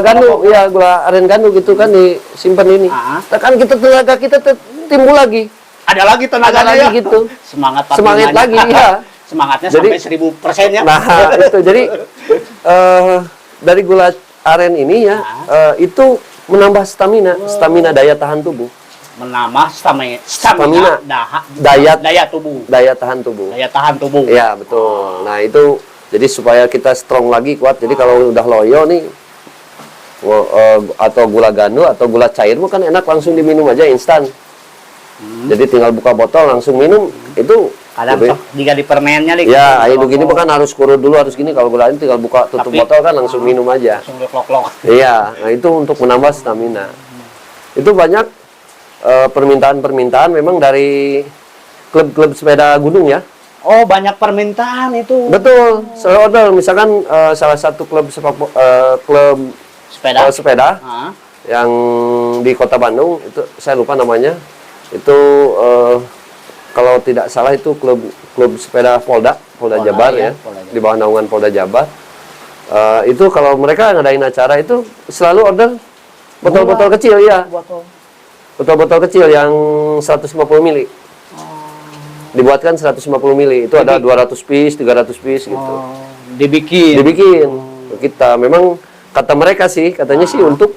gandu, ya gula aren gandu gitu kan disimpan ini. Nah, kan tenaga kita timbul lagi.
Ada lagi tenaga
Ada lagi gitu.
Semangat
lagi ya.
Semangatnya
Jadi,
sampai 1000% ya.
Nah itu jadi dari gula aren ini ya itu menambah stamina daya tahan tubuh.
Menambah
Stamina.
daya tubuh.
Daya tahan tubuh.
Daya tahan tubuh.
Iya betul. Nah itu jadi supaya kita strong lagi kuat. Jadi kalau udah loyo nih atau gula gandu atau gula cair kan enak langsung diminum aja instan. Jadi tinggal buka botol langsung minum itu.
Kadang sok jika di permennya nih.
Ya, air begini bukan harus kurut dulu harus gini. Kalau gula ini tinggal buka tutup botol kan langsung minum aja.
Langsung diklok-klok.
Iya, nah itu untuk menambah stamina. Itu banyak permintaan-permintaan memang dari klub-klub sepeda gunung ya.
Oh, banyak permintaan itu.
Betul, selalu order. Misalkan salah satu klub klub sepeda yang di Kota Bandung itu saya lupa namanya. Itu kalau tidak salah itu klub sepeda Polda Jabar ya, Polda. Di bawah naungan Polda Jabar. Itu kalau mereka ngadain acara itu selalu order botol-botol kecil ya. Botol-botol kecil yang 150 mili. Dibuatkan 150 mili. Itu ada 200 piece, 300 piece gitu.
Dibikin.
Kita memang kata mereka sih, katanya sih untuk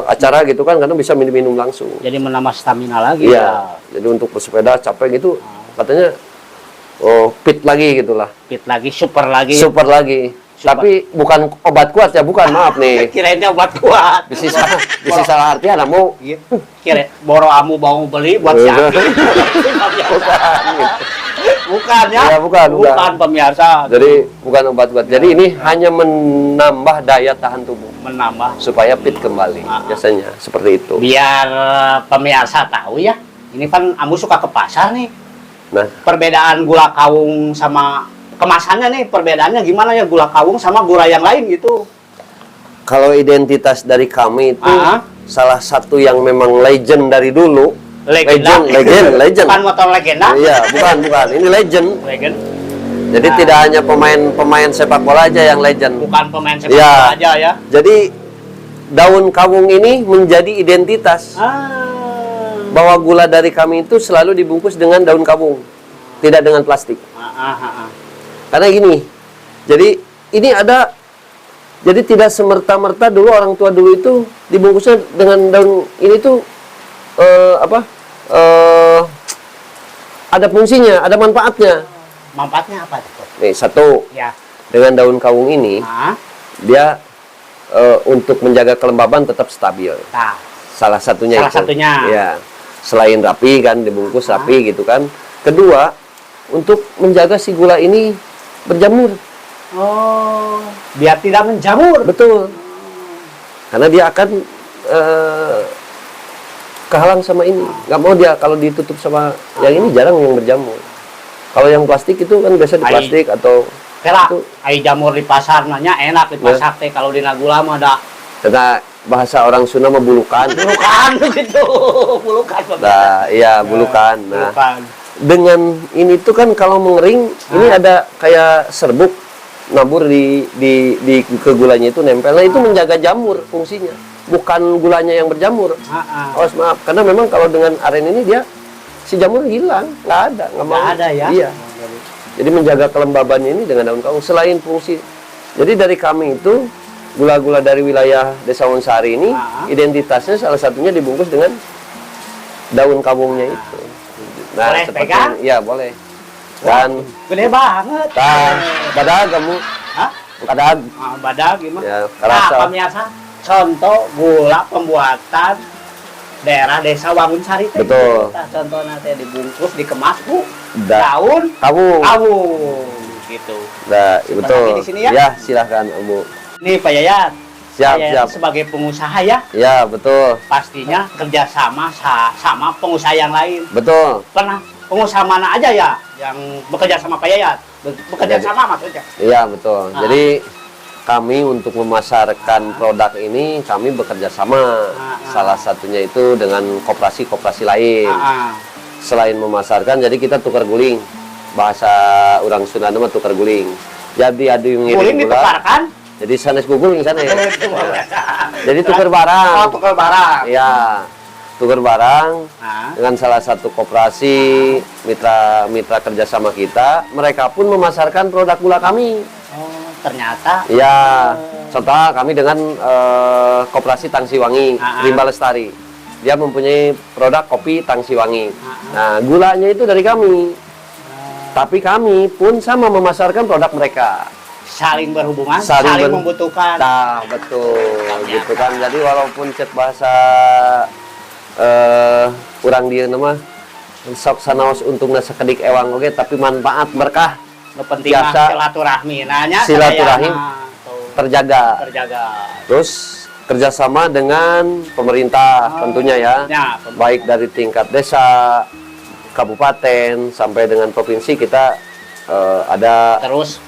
acara gitu kan karena bisa minum langsung.
Jadi menambah stamina lagi
ya. Jadi untuk bersepeda capek gitu katanya fit lagi gitulah.
Fit lagi, super lagi.
Super lagi. Tapi bukan obat kuat ya, bukan, maaf nih.
Kirainnya obat kuat.
Bisa salah artian kamu.
Kira boro amu mau beli buat siapa? Bukan ya?
Ya, bukan
pemirsa.
Jadi bukan obat kuat. Jadi ini hanya menambah daya tahan tubuh.
Menambah
supaya fit kembali. Biasanya seperti itu.
Biar pemirsa tahu ya. Ini kan Amu suka ke pasar nih.
Nah,
perbedaan gula kawung sama kemasannya nih, perbedaannya gimana ya gula kawung sama gula yang lain gitu?
Kalau identitas dari kami itu salah satu yang memang legend dari dulu. Legend.
Bukan motor legenda?
Iya, bukan. Ini legend.
Legend.
Jadi tidak hanya pemain sepak bola aja yang legend.
Bukan pemain sepak bola aja ya.
Jadi daun kawung ini menjadi identitas bahwa gula dari kami itu selalu dibungkus dengan daun kawung, tidak dengan plastik. Karena gini, jadi ini ada, jadi tidak semerta-merta dulu orang tua dulu itu dibungkusnya dengan daun ini tuh ada fungsinya, ada manfaatnya.
Manfaatnya apa tuh?
Nih, satu,
Ya.
dengan daun kawung ini, dia untuk menjaga kelembaban tetap stabil.
Nah,
Salah satunya
salah
itu.
satunya.
Ya. Selain rapi kan, dibungkus rapi gitu kan. Kedua, untuk menjaga si gula ini berjamur.
Oh, biar tidak menjamur.
Betul. Karena dia akan kehalang sama ini. Nggak mau dia kalau ditutup sama yang ini, jarang yang berjamur. Kalau yang plastik itu kan biasa di plastik atau
Kela,
itu.
ai jamur di pasar nanya enak di pasar teh, kalau di Nagula mah ada
Karena bahasa orang Sunda mah bulukan.
bulukan gitu. Bulukan.
Nah, iya bulukan. Nah,
Bulukan.
dengan ini tuh kan kalau mengering, ini ada kayak serbuk nabur di ke gulanya itu nempel. Nah, itu menjaga jamur fungsinya. Bukan gulanya yang berjamur. Oh, maaf, karena memang kalau dengan aren ini dia si jamur hilang, nggak ada, nggak mau.
Nggak ada ya?
Iya. Jadi menjaga kelembabannya ini dengan daun kawung selain fungsi. Jadi dari kami itu gula-gula dari wilayah Desa Wonsari ini identitasnya salah satunya dibungkus dengan daun kawungnya itu. Nah,
Boleh
seperti
pegang?
iya boleh. Dan
Gede banget.
badag kamu,
Hah?
badag.
Badag gimana?
Ya,
Nah,
kerasa.
pemirsa, contoh gula pembuatan daerah Desa Wangunsari.
Betul.
Nah, contohnya teh dibungkus, dikemas, Bu.
Da-
Daun
Kawung.
kawung gitu.
Nah, betul.
lagi di sini ya?
Ya, silahkan, Ibu.
Nih Pak Yayat.
Siap,
Pak Yayat
siap.
sebagai pengusaha ya,
Ya, betul.
pastinya kerjasama sama pengusaha yang lain.
Betul.
Pernah pengusaha mana aja ya yang bekerja sama Pak Yayat? Bekerja
Jadi-
sama maksudnya?
Iya, betul. Jadi kami untuk memasarkan produk ini kami bekerja sama. Salah satunya itu dengan koperasi-koperasi lain. Selain memasarkan, jadi kita tukar guling. Bahasa orang Sunda mah tukar guling. Jadi ada yang
Guling
ngirim gula.
ditukarkan.
Jadi sanes guling sana ya. Jadi tukar barang.
Oh, tukar barang.
Iya. Tukar barang
Nah,
dengan salah satu koperasi mitra kerjasama kita. Mereka pun memasarkan produk gula kami.
oh, ternyata
Iya, contoh kami dengan koperasi Tangsiwangi, Rimba Lestari. Dia mempunyai produk kopi Tangsiwangi. Nah, gulanya itu dari kami. Tapi kami pun sama memasarkan produk mereka.
saling berhubungan,
Saling
saling
ber-
membutuhkan.
Nah, betul, gitu kan. Jadi walaupun cek bahasa urang dia nama sok sanaos untungna sakedik ewang oge, tapi manfaat berkah
Nu penting mah
biasa.
silaturahmi. Nanya
Silaturahim. terjaga.
terjaga.
Terus kerjasama dengan pemerintah tentunya ya,
Ya,
baik dari tingkat desa, kabupaten sampai dengan provinsi kita ada
terus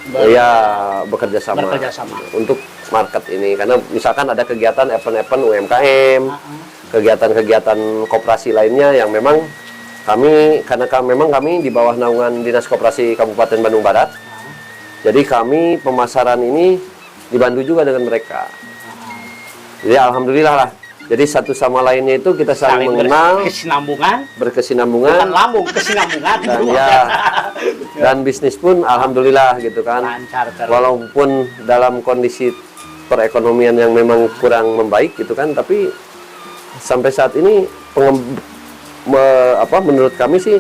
bekerja sama
bekerja sama.
untuk market ini. Karena misalkan ada kegiatan event-event UMKM, kegiatan-kegiatan koperasi lainnya yang memang memang kami di bawah naungan Dinas Koperasi Kabupaten Bandung Barat. Jadi kami pemasaran ini dibantu juga dengan mereka. Jadi alhamdulillah lah. Jadi satu sama lainnya itu kita saling mengenal,
berkesinambungan, bukan
berkesinambungan,
lambung, kesinambungan.
dan dan bisnis pun alhamdulillah gitu kan.
Lancar terus.
Walaupun dalam kondisi perekonomian yang memang kurang membaik gitu kan, tapi sampai saat ini menurut kami sih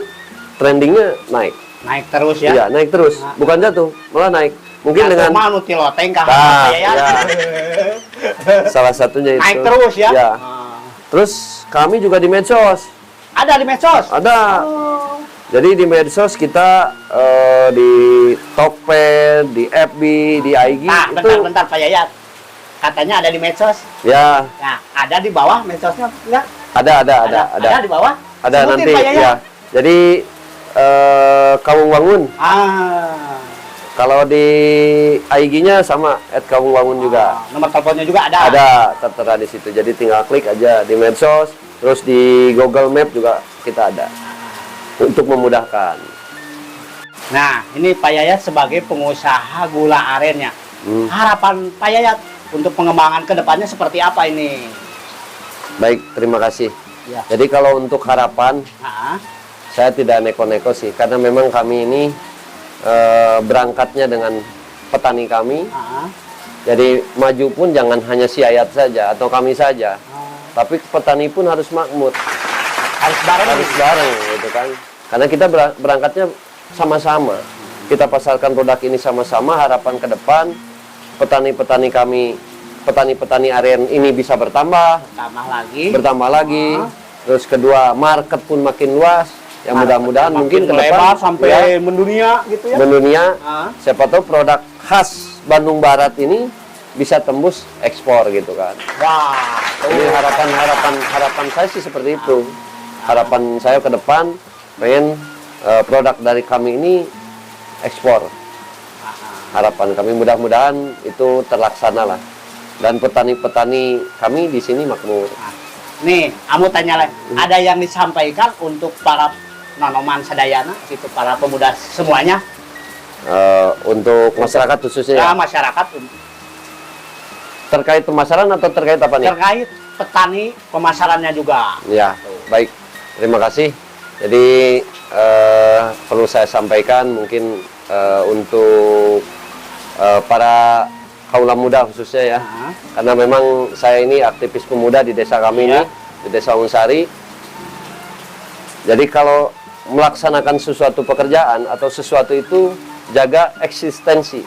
trendingnya naik.
Naik terus ya.
Iya, naik terus, bukan jatuh, malah naik. Mungkin dengan
manu tiloteng kah
Nah,
ya.
salah satunya itu.
Naik terus ya.
Ya.
Ah.
Terus kami juga di medsos.
Ada di medsos.
Ada.
Oh.
Jadi di medsos kita di Tokped, di FB, di IG
Nah,
itu
bentar Pak Yayat. Katanya ada di medsos.
ya
Nah, ada di bawah medsosnya enggak?
ada.
Ada di bawah?
Ada
Sebutin,
nanti
Pak Yayat.
ya. Jadi Kawung Wangun. Kalau di IG-nya sama @kawungwangun juga.
Nomor teleponnya juga ada.
Ada tertera di situ. Jadi tinggal klik aja di medsos, terus di Google Map juga kita ada. Untuk memudahkan.
Nah, ini Pak Yayat sebagai pengusaha gula arennya. Harapan Pak Yayat untuk pengembangan kedepannya seperti apa ini?
Baik, terima kasih.
Ya.
Jadi kalau untuk harapan,
Nah,
saya tidak neko-neko sih, karena memang kami ini berangkatnya dengan petani kami.
nah,
Jadi maju pun jangan hanya si Yayat saja atau kami saja, tapi petani pun harus makmur,
harus bareng.
harus bareng gitu kan. Karena kita berangkatnya sama-sama. Kita pasarkan produk ini sama-sama, harapan ke depan petani-petani kami, petani-petani aren ini bisa bertambah lagi. Terus kedua, market pun makin luas. Yang mudah-mudahan mungkin ke depan
sampai mendunia gitu ya.
Mendunia, siapa tahu produk khas Bandung Barat ini bisa tembus ekspor gitu kan.
Wah,
Ini harapan saya sih seperti itu. Harapan saya ke depan pengen produk dari kami ini ekspor. Harapan kami mudah-mudahan itu terlaksana lah. Dan petani-petani kami di sini makmur.
Nih, kamu tanya lagi, ada yang disampaikan untuk para nonoman sadayana, gitu, para pemuda semuanya?
Untuk masyarakat khususnya
Ya, masyarakat.
terkait pemasaran atau terkait apa nih?
Terkait petani, pemasarannya juga.
Ya, baik. Terima kasih. Jadi perlu saya sampaikan mungkin untuk para kaula muda khususnya ya. Karena memang saya ini aktivis pemuda di desa kami ini, di Desa Wangunsari. Jadi kalau melaksanakan sesuatu pekerjaan atau sesuatu itu jaga eksistensi.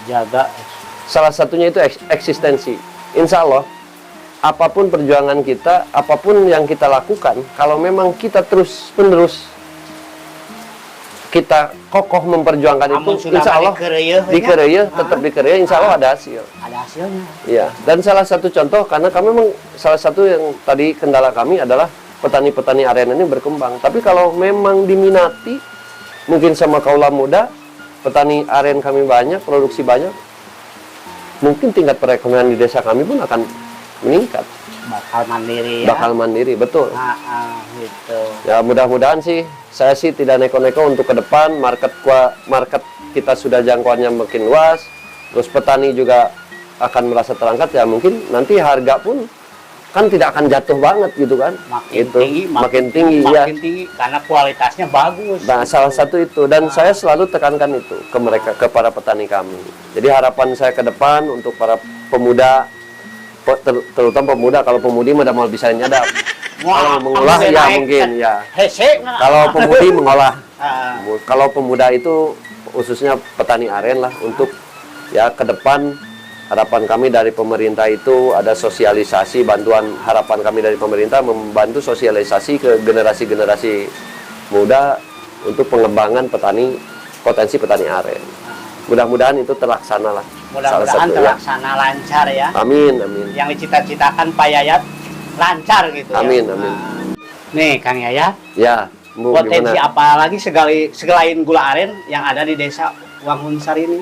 Jaga.
Salah satunya itu eksistensi. Insya Allah, apapun perjuangan kita, apapun yang kita lakukan, kalau memang kita terus-menerus kita kokoh memperjuangkan itu, insya Allah dikereyeh, tetap dikereyeh, insya Allah ada hasil.
Ada hasilnya.
Iya. Dan salah satu contoh, karena kami memang salah satu yang tadi kendala kami adalah petani-petani aren ini berkembang. Tapi kalau memang diminati, mungkin sama kaula muda, petani aren kami banyak, produksi banyak, mungkin tingkat perekonomian di desa kami pun akan meningkat.
Bakal mandiri ya.
Bakal mandiri, betul.
Gitu.
Ya mudah-mudahan sih, saya sih tidak neko-neko untuk ke depan, market kita sudah jangkauannya makin luas, terus petani juga akan merasa terangkat, ya mungkin nanti harga pun kan tidak akan jatuh banget gitu kan. Makin tinggi
karena kualitasnya bagus.
Nah, salah satu itu, dan saya selalu tekankan itu ke mereka, ke para petani kami. Jadi harapan saya ke depan untuk para pemuda, terutama pemuda, kalau pemudi udah mau bisa nyadap. Kalau mengolah ya mungkin ya. Kalau pemudi mengolah. Kalau pemuda itu khususnya petani aren lah, untuk ya ke depan harapan kami dari pemerintah itu ada sosialisasi, bantuan harapan kami dari pemerintah membantu sosialisasi ke generasi-generasi muda untuk pengembangan potensi petani aren. Mudah-mudahan itu terlaksana lah.
Mudah-mudahan terlaksana lancar ya.
Amin, amin.
Yang dicita-citakan Pak Yayat lancar gitu ya.
Amin, amin.
Nih Kang Yayat.
Ya, Bu,
potensi
gimana?
apa lagi selain gula aren yang ada di Desa Wangunsari ini?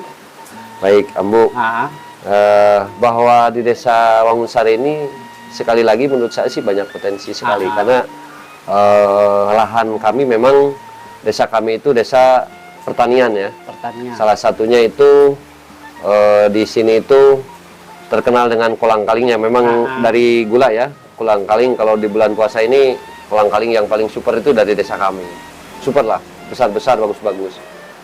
Baik, Ambu. Bahwa di Desa Wangunsari ini sekali lagi menurut saya sih banyak potensi sekali, karena lahan kami memang, desa kami itu desa pertanian ya. Pertanian. Salah satunya itu di sini itu terkenal dengan kolang-kalingnya, memang dari gula ya. Kolang-kaling kalau di bulan puasa ini, kolang-kaling yang paling super itu dari desa kami. Super lah, besar-besar, bagus-bagus.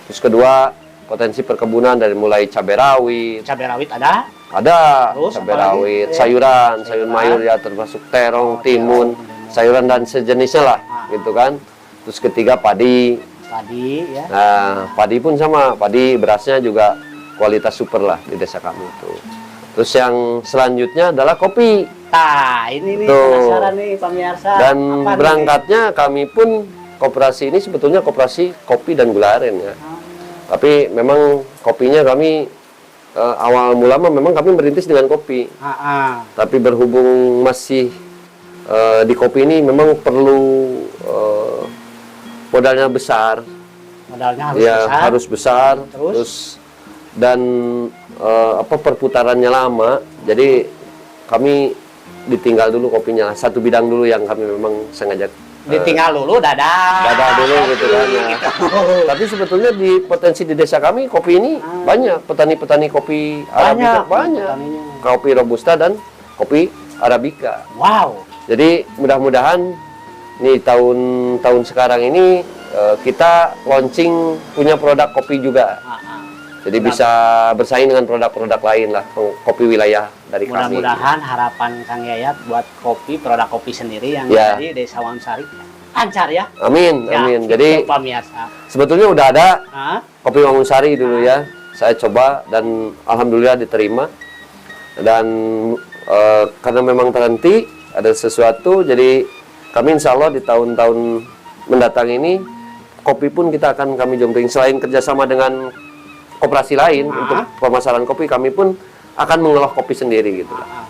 Terus kedua, potensi perkebunan dari mulai cabai rawit. Cabai rawit ada? Ada. Cabai rawit, sayuran, sayur mayur ya, termasuk terong, timun, sayuran dan sejenisnya lah, gitu kan. Terus ketiga padi. Padi ya. Nah, padi pun sama, padi berasnya juga kualitas super lah di desa kami itu. Terus yang selanjutnya adalah kopi. Nah, ini nih penasaran nih pemirsa. Dan berangkatnya kami pun koperasi ini sebetulnya koperasi kopi dan gula aren ya. Tapi memang kopinya kami awal mula memang kami merintis dengan kopi. Tapi berhubung masih di kopi ini memang perlu modalnya besar. Modalnya harus besar. Harus besar. Terus dan perputarannya lama. Jadi kami ditinggal dulu kopinya, satu bidang dulu yang kami memang sengaja
ditinggal dulu dadah
dulu gitu kan ya.
Gitu.
Tapi sebetulnya di potensi di desa kami kopi ini banyak, petani-petani kopi Arabica banyak.
petaninya.
Kopi Robusta dan kopi Arabica.
Wow.
Jadi mudah-mudahan nih tahun sekarang ini kita launching punya produk kopi juga. Jadi bisa bersaing dengan produk-produk lain lah, kopi wilayah dari kami.
Mudah-mudahan harapan Kang Yayat buat kopi, produk kopi sendiri yang
Ya.
dari Desa Wangsari lancar ya.
Amin,
Ya,
amin.
gitu,
Jadi
pemirsa.
sebetulnya udah ada
Hah?
kopi Wangunsari dulu ya. Saya coba dan alhamdulillah diterima. Dan karena memang terhenti ada sesuatu, jadi kami insya Allah di tahun-tahun mendatang ini kopi pun kita akan kami jompling. Selain kerjasama dengan koperasi lain untuk pemasaran kopi, kami pun akan mengolah kopi sendiri gitu.
Benar.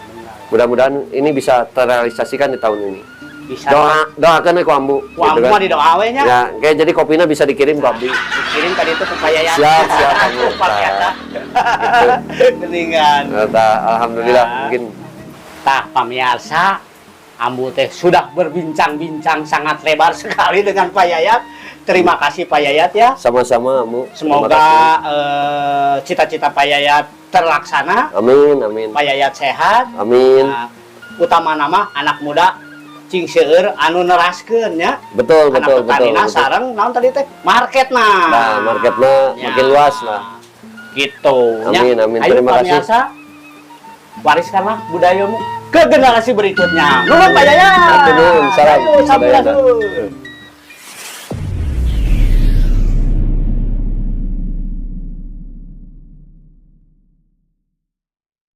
Mudah-mudahan ini bisa terrealisasikan di tahun ini.
Bisa
Doakan ku Ambu.
Wah, mah di doa we nya.
Ya, kayak jadi kopinya bisa dikirim ke Abdi.
Dikirim tadi itu ke Pak Yayat.
Siap, Ambu.
Pak Yayat. Geningan.
Alhamdulillah
Nah.
mungkin.
Tah, pemirsa, Ambu teh sudah berbincang-bincang sangat lebar sekali dengan Pak Yayat. Terima kasih Pak Yayat ya.
Sama-sama, Ambu. Terima
Semoga
kasih.
cita-cita Pak Yayat terlaksana.
Amin, amin.
Pak Yayat sehat.
Amin.
Nah, utama nama anak muda cing seueur anu neraskeun ya.
Betul,
Anak
betul, betul.
petanina
betul.
sareng naon tadi teh marketna.
Nah, marketnya makin luas lah.
Gitu.
Amin,
ya.
amin.
Ayo
Terima kasih.
pemirsa, wariskanlah budayamu ke generasi berikutnya. Nuhun Pak Yayat.
Hatur nuhun, salam.
Ayo, sampurasun.